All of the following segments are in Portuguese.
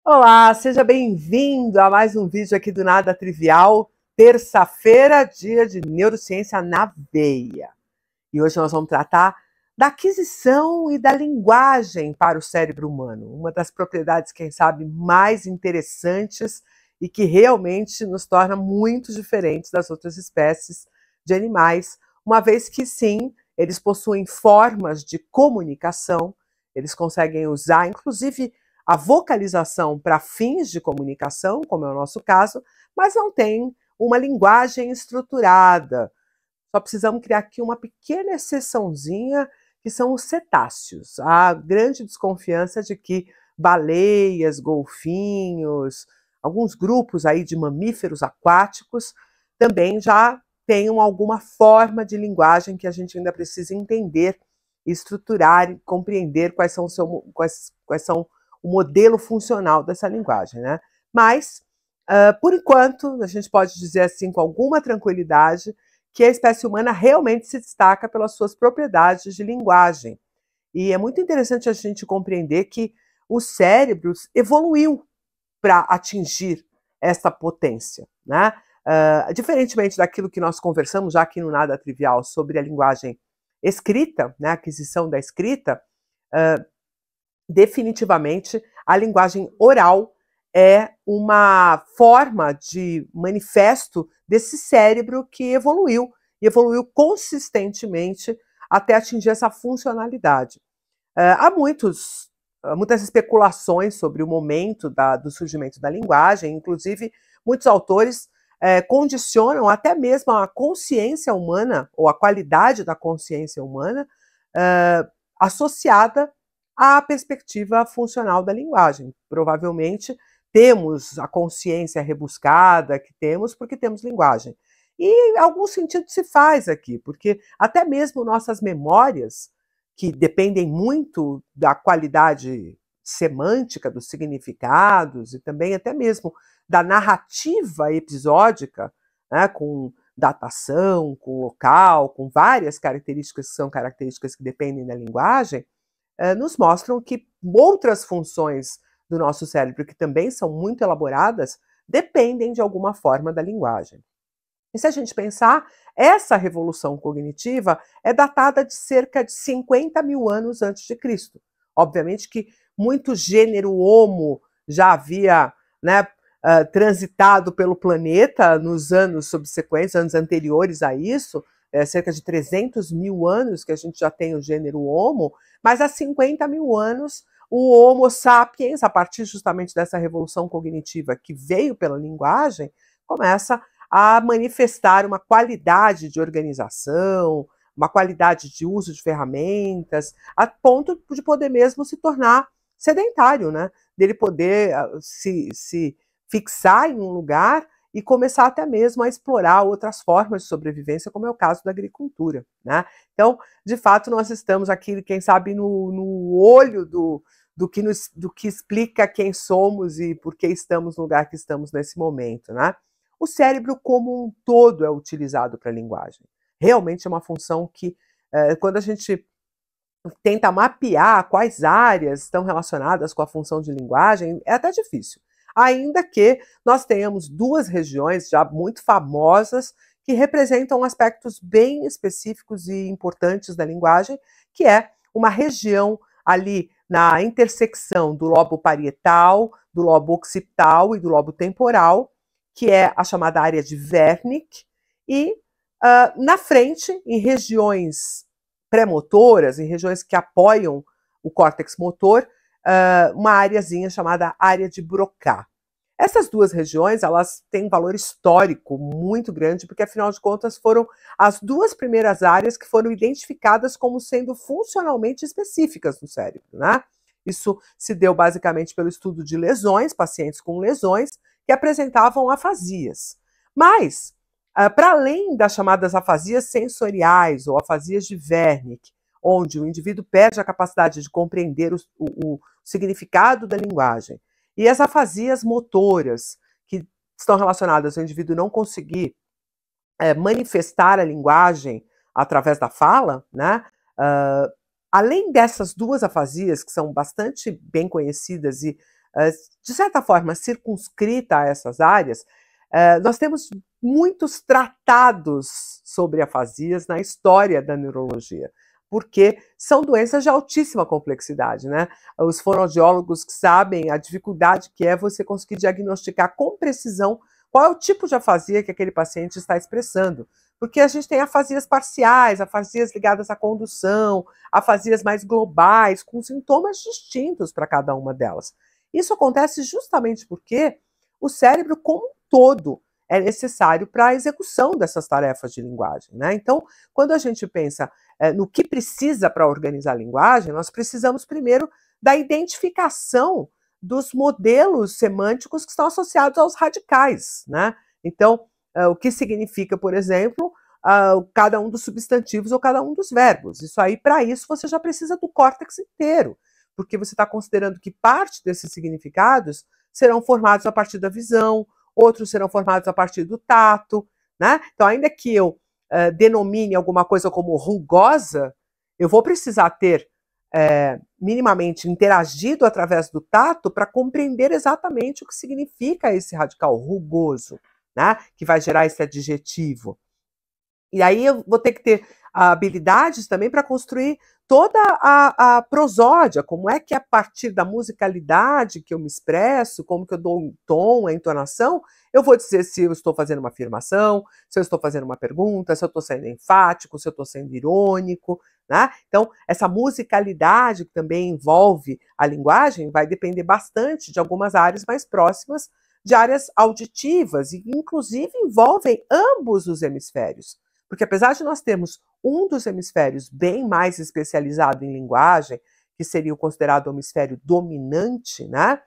Olá, seja bem-vindo a mais um vídeo aqui do Nada Trivial, terça-feira, dia de Neurociência na Veia. E hoje nós vamos tratar da aquisição e da linguagem para o cérebro humano, uma das propriedades, quem sabe, mais interessantes e que realmente nos torna muito diferentes das outras espécies de animais, uma vez que sim, eles possuem formas de comunicação, eles conseguem usar, inclusive, a vocalização para fins de comunicação, como é o nosso caso, mas não tem uma linguagem estruturada. Só precisamos criar aqui uma pequena exceçãozinha, que são os cetáceos. Há grande desconfiança de que baleias, golfinhos, alguns grupos aí de mamíferos aquáticos também já tenham alguma forma de linguagem que a gente ainda precisa entender, estruturar e compreender quais são o modelo funcional dessa linguagem, né? Mas, por enquanto, a gente pode dizer assim com alguma tranquilidade que a espécie humana realmente se destaca pelas suas propriedades de linguagem. E é muito interessante a gente compreender que o cérebro evoluiu para atingir essa potência, né? Diferentemente daquilo que nós conversamos já aqui no Nada Trivial sobre a linguagem escrita, né, a aquisição da escrita, definitivamente a linguagem oral é uma forma de manifesto desse cérebro que evoluiu, e evoluiu consistentemente até atingir essa funcionalidade. Há muitas especulações sobre o momento do surgimento da linguagem, inclusive muitos autores condicionam até mesmo a consciência humana, ou a qualidade da consciência humana, associada à perspectiva funcional da linguagem. Provavelmente temos a consciência rebuscada que temos porque temos linguagem. E algum sentido se faz aqui, porque até mesmo nossas memórias, que dependem muito da qualidade semântica dos significados e também até mesmo da narrativa episódica, né, com datação, com local, com várias características que são características que dependem da linguagem, nos mostram que outras funções do nosso cérebro, que também são muito elaboradas, dependem de alguma forma da linguagem. E se a gente pensar, essa revolução cognitiva é datada de cerca de 50 mil anos antes de Cristo. Obviamente que muito gênero Homo já havia, né, transitado pelo planeta nos anos subsequentes, anos anteriores a isso, cerca de 300 mil anos que a gente já tem o gênero Homo, mas há 50 mil anos o Homo sapiens, a partir justamente dessa revolução cognitiva que veio pela linguagem, começa a manifestar uma qualidade de organização, uma qualidade de uso de ferramentas, a ponto de poder mesmo se tornar sedentário, né? Dele poder se fixar em um lugar e começar até mesmo a explorar outras formas de sobrevivência, como é o caso da agricultura, né? Então, de fato, nós estamos aqui, quem sabe, no olho do que explica quem somos e por que estamos no lugar que estamos nesse momento, né? O cérebro como um todo é utilizado para a linguagem. Realmente é uma função que, quando a gente tenta mapear quais áreas estão relacionadas com a função de linguagem, é até difícil. Ainda que nós tenhamos duas regiões já muito famosas que representam aspectos bem específicos e importantes da linguagem, que é uma região ali na intersecção do lobo parietal, do lobo occipital e do lobo temporal, que é a chamada área de Wernicke, e na frente, em regiões pré-motoras, em regiões que apoiam o córtex motor, uma áreazinha chamada área de Broca. Essas duas regiões, elas têm um valor histórico muito grande, porque afinal de contas foram as duas primeiras áreas que foram identificadas como sendo funcionalmente específicas no cérebro, né? Isso se deu basicamente pelo estudo de lesões, pacientes com lesões, que apresentavam afasias. Mas, para além das chamadas afasias sensoriais ou afasias de Wernicke, onde o indivíduo perde a capacidade de compreender o significado da linguagem, e as afasias motoras, que estão relacionadas ao indivíduo não conseguir manifestar a linguagem através da fala, né? Além dessas duas afasias, que são bastante bem conhecidas e de certa forma, circunscrita a essas áreas, nós temos muitos tratados sobre afasias na história da neurologia, porque são doenças de altíssima complexidade, né? Os fonoaudiólogos sabem a dificuldade que é você conseguir diagnosticar com precisão qual é o tipo de afasia que aquele paciente está expressando. Porque a gente tem afasias parciais, afasias ligadas à condução, afasias mais globais, com sintomas distintos para cada uma delas. Isso acontece justamente porque o cérebro como um todo é necessário para a execução dessas tarefas de linguagem, né? Então, quando a gente pensa no que precisa para organizar a linguagem, nós precisamos primeiro da identificação dos modelos semânticos que estão associados aos radicais, né? Então, o que significa, por exemplo, cada um dos substantivos ou cada um dos verbos. Isso aí, para isso, você já precisa do córtex inteiro, porque você está considerando que parte desses significados serão formados a partir da visão, outros serão formados a partir do tato, né? Então, ainda que eu denomine alguma coisa como rugosa, eu vou precisar ter minimamente interagido através do tato para compreender exatamente o que significa esse radical rugoso, né? Que vai gerar esse adjetivo. E aí eu vou ter que ter habilidades também para construir toda a prosódia, como é que a partir da musicalidade que eu me expresso, como que eu dou um tom, a entonação, eu vou dizer se eu estou fazendo uma afirmação, se eu estou fazendo uma pergunta, se eu estou sendo enfático, se eu estou sendo irônico, né? Então, essa musicalidade que também envolve a linguagem vai depender bastante de algumas áreas mais próximas de áreas auditivas, e inclusive envolvem ambos os hemisférios. Porque apesar de nós termos um dos hemisférios bem mais especializado em linguagem, que seria o considerado o hemisfério dominante, né?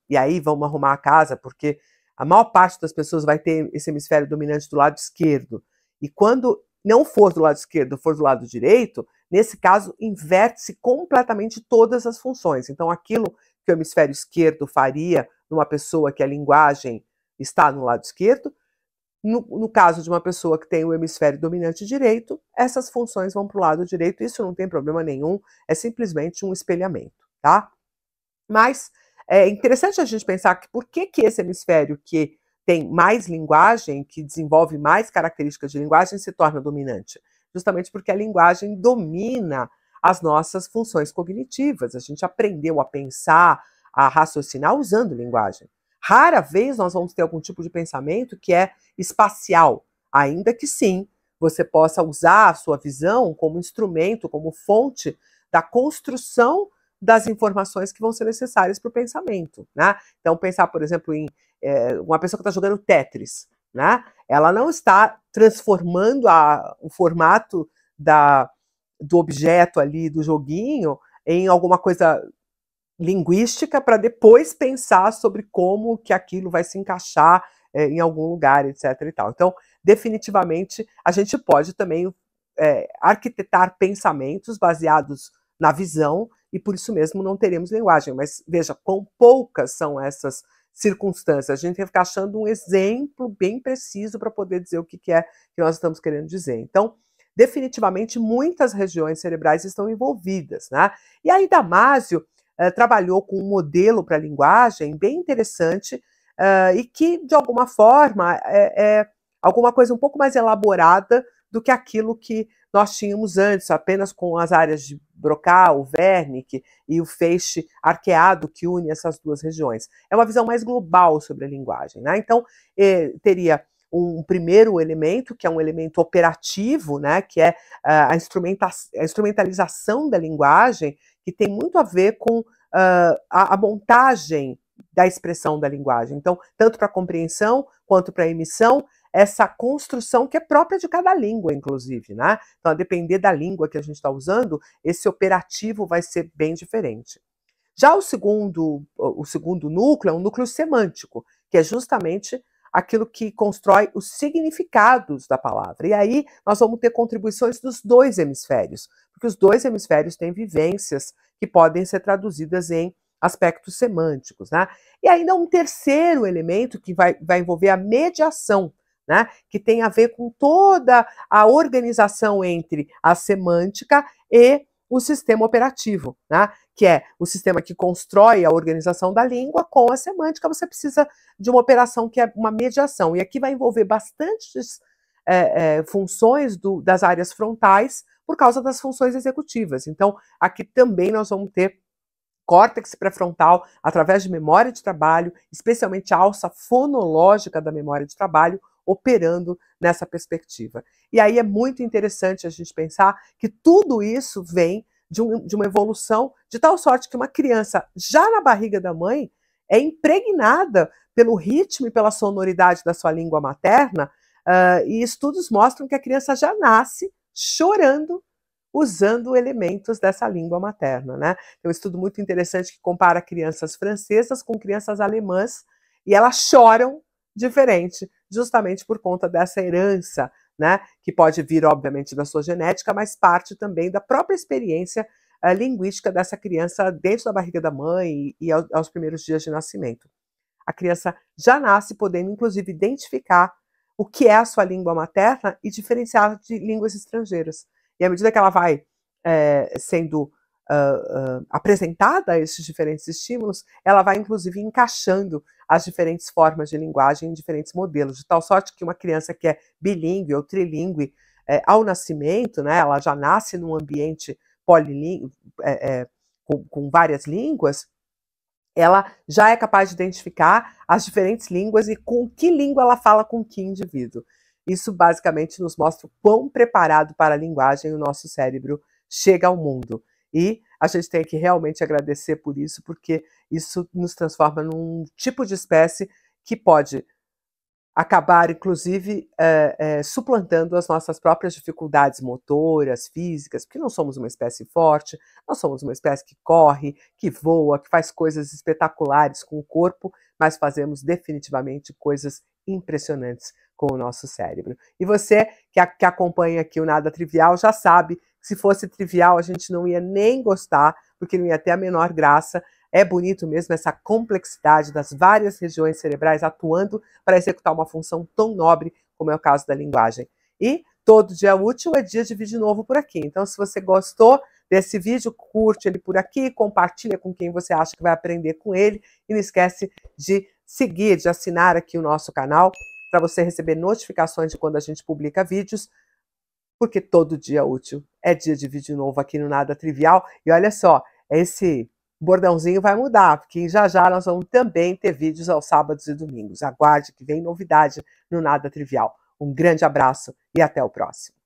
E aí vamos arrumar a casa, porque a maior parte das pessoas vai ter esse hemisfério dominante do lado esquerdo. E quando não for do lado esquerdo, for do lado direito, nesse caso, inverte-se completamente todas as funções. Então, aquilo que o hemisfério esquerdo faria numa pessoa que a linguagem está no lado esquerdo, no caso de uma pessoa que tem o hemisfério dominante direito, essas funções vão para o lado direito, isso não tem problema nenhum, é simplesmente um espelhamento, tá? Mas é interessante a gente pensar que por que esse hemisfério que tem mais linguagem, que desenvolve mais características de linguagem, se torna dominante? Justamente porque a linguagem domina as nossas funções cognitivas, a gente aprendeu a pensar, a raciocinar usando linguagem. Rara vez nós vamos ter algum tipo de pensamento que é espacial, ainda que sim, você possa usar a sua visão como instrumento, como fonte da construção das informações que vão ser necessárias para o pensamento, né? Então, pensar, por exemplo, em uma pessoa que está jogando Tetris, né? Ela não está transformando o formato do objeto ali, do joguinho, em alguma coisa linguística para depois pensar sobre como que aquilo vai se encaixar em algum lugar, etc. e tal. Então, definitivamente, a gente pode também arquitetar pensamentos baseados na visão e por isso mesmo não teremos linguagem. Mas veja, quão poucas são essas circunstâncias. A gente tem que ficar achando um exemplo bem preciso para poder dizer o que é que nós estamos querendo dizer. Então, definitivamente, muitas regiões cerebrais estão envolvidas, né? E aí, Damasio trabalhou com um modelo para a linguagem bem interessante e que, de alguma forma, é alguma coisa um pouco mais elaborada do que aquilo que nós tínhamos antes, apenas com as áreas de Broca, o Wernicke e o feixe arqueado que une essas duas regiões. É uma visão mais global sobre a linguagem, né? Então, teria um primeiro elemento, que é um elemento operativo, né, que é a instrumentalização da linguagem, que tem muito a ver com a montagem da expressão da linguagem. Então, tanto para a compreensão quanto para a emissão, essa construção que é própria de cada língua, inclusive, né? Então, a depender da língua que a gente está usando, esse operativo vai ser bem diferente. Já o segundo núcleo é um núcleo semântico, que é justamente aquilo que constrói os significados da palavra. E aí nós vamos ter contribuições dos dois hemisférios, porque os dois hemisférios têm vivências que podem ser traduzidas em aspectos semânticos, né? E ainda um terceiro elemento que vai envolver a mediação, né? Que tem a ver com toda a organização entre a semântica e o sistema operativo, né? Que é o sistema que constrói a organização da língua com a semântica. Você precisa de uma operação que é uma mediação. E aqui vai envolver bastantes funções das áreas frontais por causa das funções executivas. Então, aqui também nós vamos ter córtex pré-frontal através de memória de trabalho, especialmente a alça fonológica da memória de trabalho, operando nessa perspectiva. E aí é muito interessante a gente pensar que tudo isso vem de uma evolução de tal sorte que uma criança, já na barriga da mãe, é impregnada pelo ritmo e pela sonoridade da sua língua materna, e estudos mostram que a criança já nasce chorando, usando elementos dessa língua materna, né? Tem um estudo muito interessante que compara crianças francesas com crianças alemãs, e elas choram diferente, justamente por conta dessa herança, né? Que pode vir, obviamente, da sua genética, mas parte também da própria experiência linguística dessa criança dentro da barriga da mãe e aos primeiros dias de nascimento. A criança já nasce podendo, inclusive, identificar o que é a sua língua materna e diferenciar de línguas estrangeiras. E à medida que ela vai sendo apresentada a esses diferentes estímulos, ela vai, inclusive, encaixando as diferentes formas de linguagem em diferentes modelos, de tal sorte que uma criança que é bilíngue ou trilíngue, ao nascimento, né, ela já nasce num ambiente polilíngue, com várias línguas, ela já é capaz de identificar as diferentes línguas e com que língua ela fala com que indivíduo. Isso basicamente nos mostra o quão preparado para a linguagem o nosso cérebro chega ao mundo. E a gente tem que realmente agradecer por isso, porque isso nos transforma num tipo de espécie que pode acabar, inclusive, suplantando as nossas próprias dificuldades motoras, físicas, porque não somos uma espécie forte, nós somos uma espécie que corre, que voa, que faz coisas espetaculares com o corpo, mas fazemos definitivamente coisas impressionantes com o nosso cérebro. E você que acompanha aqui o Nada Trivial já sabe que se fosse trivial a gente não ia nem gostar, porque não ia ter a menor graça. É bonito mesmo essa complexidade das várias regiões cerebrais atuando para executar uma função tão nobre como é o caso da linguagem. E todo dia útil é dia de vídeo novo por aqui. Então, se você gostou desse vídeo, curte ele por aqui, compartilha com quem você acha que vai aprender com ele e não esquece de seguir, de assinar aqui o nosso canal para você receber notificações de quando a gente publica vídeos, porque todo dia útil é dia de vídeo novo aqui no Nada Trivial. E olha só, esse bordãozinho vai mudar, porque já já nós vamos também ter vídeos aos sábados e domingos. Aguarde que vem novidade no Nada Trivial. Um grande abraço e até o próximo.